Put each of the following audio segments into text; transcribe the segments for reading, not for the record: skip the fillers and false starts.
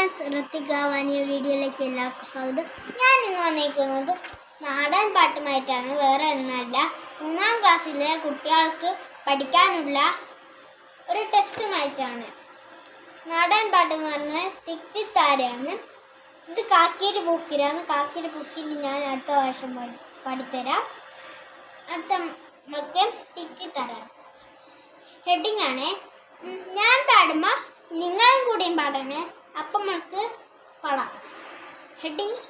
ഞാൻ ഋത്തിക വാനിയ വീഡിയോയിലേക്ക് എല്ലാവർക്കും സ്വാഗതം. ഞാൻ ഇന്ന് വന്നിരിക്കുന്നത് നാടൻ പാട്ടുമായിട്ടാണ്. വേറെ ഒന്നല്ല, 3ാം ക്ലാസ്സിലെ കുട്ടികൾക്ക് പഠിക്കാനുള്ള ഒരു ടെസ്റ്റുമായിട്ടാണ്. നാടൻ പാട്ട് എന്ന് പറഞ്ഞാൽ തിത്തിത്താരയാണ്. ഇത് കാക്കിരി പൂക്കിരാണ്. കാക്കിരി പൂക്കിൻ്റെ ഞാൻ അടുത്ത വർഷം പഠിത്തരാം. അടുത്ത നമുക്ക് തിത്തിത്താരാണ്. ഹെഡിങ് ആണ്. ഞാൻ പാടുമ്പോൾ നിങ്ങളും കൂടിയും പാടണേ, അപ്പം നമുക്ക് പാടാം. ഹെഡിങ്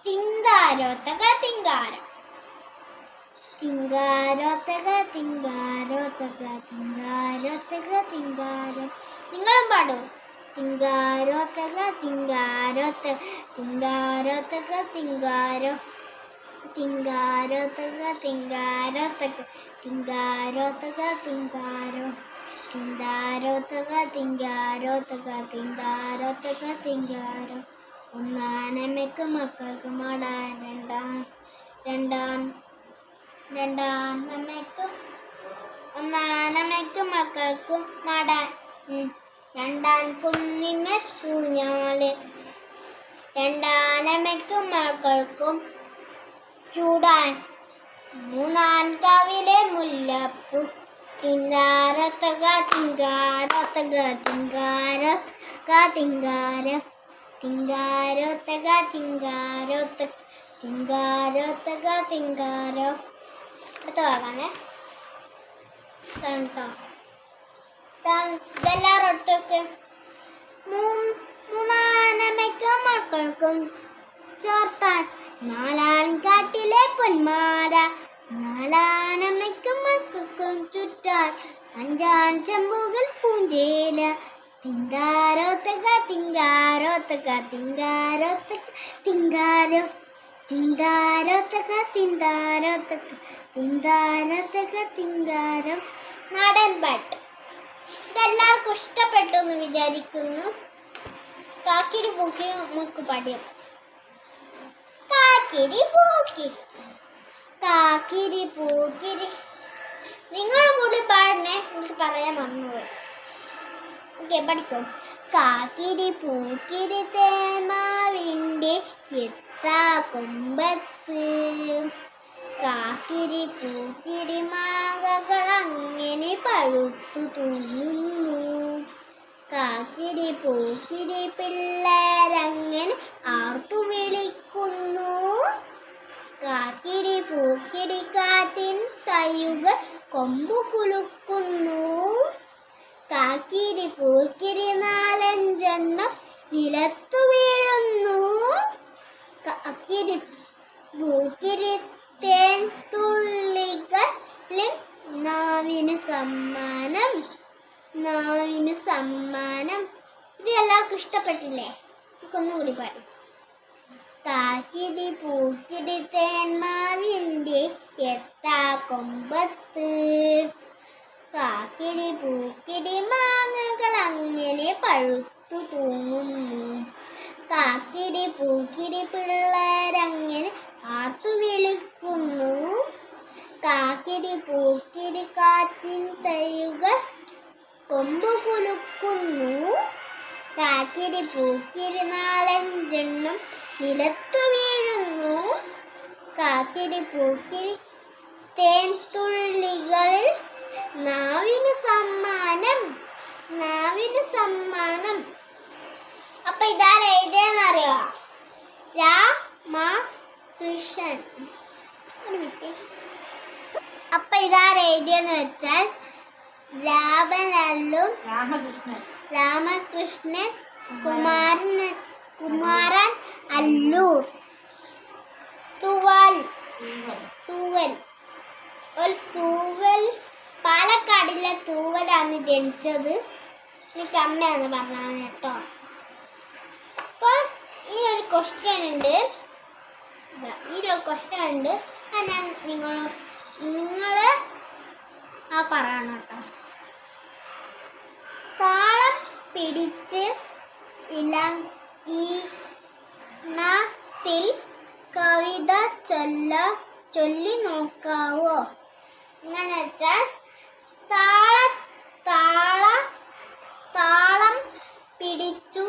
തിങ്കാരോ തക തിങ്കാരം, തിങ്കാരോ തക തിങ്കാരോ തക തിങ്കാരോ തക തിങ്കാരം. നിങ്ങളും പാടൂ. തിങ്കാരോ തക തിങ്കാരോ തക തിങ്കാരോ തക തിങ്കാരോ, തിങ്കാരോ തക തിങ്കാരോ തക തിങ്കാരോ തക തിങ്കാരോ, തിങ്കാരോ തക തിങ്കാരോ തക തിങ്കാരോ തക തിങ്കാരോ. ഒന്നാനമ്മയ്ക്ക് മക്കൾക്ക് മാടാൻ, ഒന്നാനമ്മയ്ക്ക് മക്കൾക്കും മാടാൻ, രണ്ടാൻ കുന്നിന്മേൽ തൂഞ്ഞാല്, രണ്ടാനമ്മയ്ക്കും മക്കൾക്കും ചൂടാൻ, മൂന്നാൻ കാവിലെ മുല്ലപ്പൂ. തിങ്കാരോ തക തിങ്കാരോ തക തിങ്കാരോ തക തിങ്കാരം, തിങ്കാരോ തക തിങ്കാരോ തക തിങ്കാരോ തക തിങ്കാരോ. അടുത്ത ഭാഗമാണ്. ഇതെല്ലാവരും ഒട്ടൊക്കെ. മൂന്നാനമ്മയ്ക്കും മക്കൾക്കും ചോർത്താൻ, നാലാൻ കാട്ടിലെ പൊന്മാര, നാലാനമ്മയ്ക്കും മക്കൾക്കും ചുറ്റാൻ, അഞ്ചാൻ ചെമ്പുകൾ പൂഞ്ചേല. തിങ്കാരോ തക തിങ്കാരോ തക തിങ്കാരോ തക തിങ്കാരോ, തിങ്കാരോ തക തിങ്കാരോ തക തിങ്കാരോ തക തിങ്കാരോ. നാടൻ പാട്ട് ഇതെല്ലാവർക്കും ഇഷ്ടപ്പെട്ടു എന്ന് വിചാരിക്കുന്നു. കാക്കിരി പൂക്കിരി നമുക്ക് പാടിയാം. കാക്കിരി പൂക്കിരി കാക്കിരി പൂക്കിരി. നിങ്ങൾ കൂടി പാടണേ, എനിക്ക് പറയാൻ മറന്നുപോയി. ഓക്കെ, പഠിക്കും. കാക്കിരി പൂക്കിരി തേമാവിൻ്റെ എത്താ കൊമ്പത്ത്, കാക്കിരി പൂക്കിരി മാങ്ങകൾ അങ്ങനെ പഴുത്തു തൂങ്ങുന്നു, കാക്കിരി പൂക്കിരി പിള്ളേരങ്ങനെ ആർത്തു വിളിക്കുന്നു, കാക്കിരി പൂക്കിരി കാറ്റിൻ തയ്യുകൾ കൊമ്പു കുലുക്കുന്നു, കാക്കിരി പൂക്കിരി 4-5 നിലത്തു വീഴുന്നു, കാക്കിരി പൂക്കിരി തേൻ തുള്ളികളിൽ നാവിന് സമ്മാനം, നാവിന് സമ്മാനം. ഇത് എല്ലാവർക്കും ഇഷ്ടപ്പെട്ടില്ലേ? നമുക്കൊന്നുകൂടി പാടും. കാക്കിരി പൂക്കിരി തേന്മാവിൻ്റെ എത്താ കൊമ്പത്ത്, കാക്കിരി പൂക്കിരി മാങ്ങകൾ അങ്ങനെ പഴുത്തു തൂങ്ങുന്നു, കാക്കിരി പൂക്കിരി പിള്ളേരങ്ങനെ ആർത്തു വിളിക്കുന്നു, കാക്കിരി പൂക്കിരി കാറ്റിൻ തൈകൾ കൊമ്പു കുലുക്കുന്നു, കാക്കിരി പൂക്കിരി 4-5 നിലത്തു വീഴുന്നു, കാക്കിരി പൂക്കിരി തേൻ തുള്ളികളിൽ നാവിന് സമ്മാനം, നാവിന് സമ്മാനം. അപ്പൊ ഇതാരെ എഴുതിയെന്നറിയോ? രാമകൃഷ്ണൻ. അപ്പൊ ഇതാരെ എഴുതിയെന്ന് വെച്ചാൽ രാമകൃഷ്ണൻ കുമാരൻ അല്ലൂർ. തൂവൽ ഒരു തൂവൽ, പാലക്കാടിലെ തൂവലാണ് ജനിച്ചത്. എനിക്ക് അമ്മയാന്ന് പറഞ്ഞാണ് കേട്ടോ. അപ്പോൾ ഈ ഒരു ക്വസ്റ്റ്യൻ ഉണ്ട്, അത് ഞാൻ നിങ്ങൾ പറയണം കേട്ടോ. താളം പിടിച്ച് ഇലത്തിൽ കവിത ചൊല്ലി നോക്കാവോ? എങ്ങനെ വെച്ചാൽ താളം പിടിച്ചു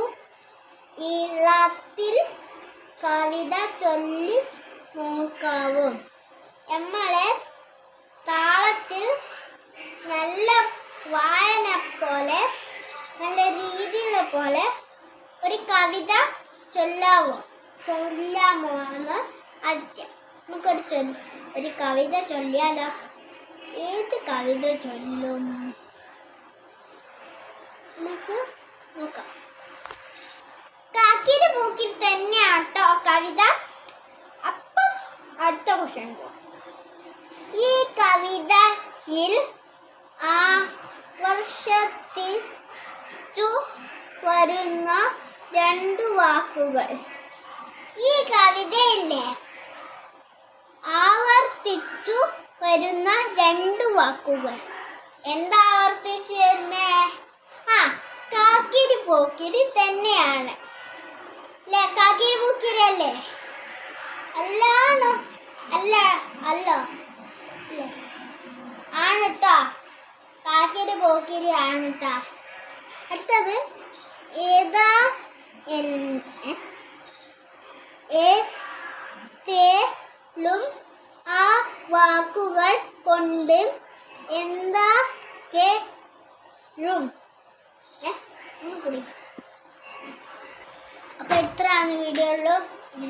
ഈളത്തിൽ കവിത ചൊല്ലി നോക്കാവൂ. നമ്മളെ താളത്തിൽ നല്ല വായന പോലെ നല്ല രീതിയിലെ പോലെ ഒരു കവിത ചൊല്ലാമോ എന്ന് ആദ്യം ഒരു കവിത ചൊല്ലിയാലോ? ഏത് കവിത ചൊല്ലും? നമുക്ക് നോക്കാം. കാക്കിരി മൂക്കിൽ തന്നെയാട്ടോ കവിത. അപ്പം അടുത്ത ക്വസ്റ്റ്യൻ പോവാം. ഈ കവിതയിൽ ആവർത്തിച്ചു വരുന്ന 2 വാക്കുകൾ. ഈ കവിതയില്ലേ ആവർത്തിച്ചു വരുന്ന 2 വാക്കുകൾ എന്താ ആവർത്തിച്ചു വരുന്നേ? കാക്കിരി പോക്കിരി തന്നെയാണ് അല്ലേ? കാക്കിരി പോക്കിരി അല്ലേ? അല്ലാണോ? അല്ലോ ആണ് ട്ടോ. കാക്കിരി പോക്കിരി ആണ് ട്ടോ. അടുത്തത് ഏതേലും ആ വാക്കുകൾ കൊണ്ട് എന്താകേഴും. ഒന്നുകൂടി. അപ്പൊ ഇത്രയാണ് വീഡിയോ ഉള്ളൂ.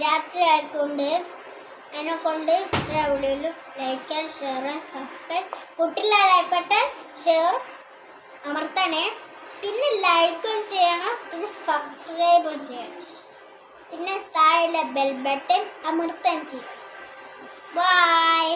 രാത്രി ആയിക്കൊണ്ട് അതിനെക്കൊണ്ട് ഇത്ര വീഡിയോയിലും like and share and subscribe. കുട്ടിയിലെ ലൈക്ക് ബട്ടൺ ഷെയർ അമർത്തണേ. പിന്നെ ലൈക്കും ചെയ്യണം, പിന്നെ സബ്സ്ക്രൈബും ചെയ്യണം, പിന്നെ താഴെ ബെൽ ബട്ടൺ അമർത്താൻ ചെയ്യണം. ബൈ.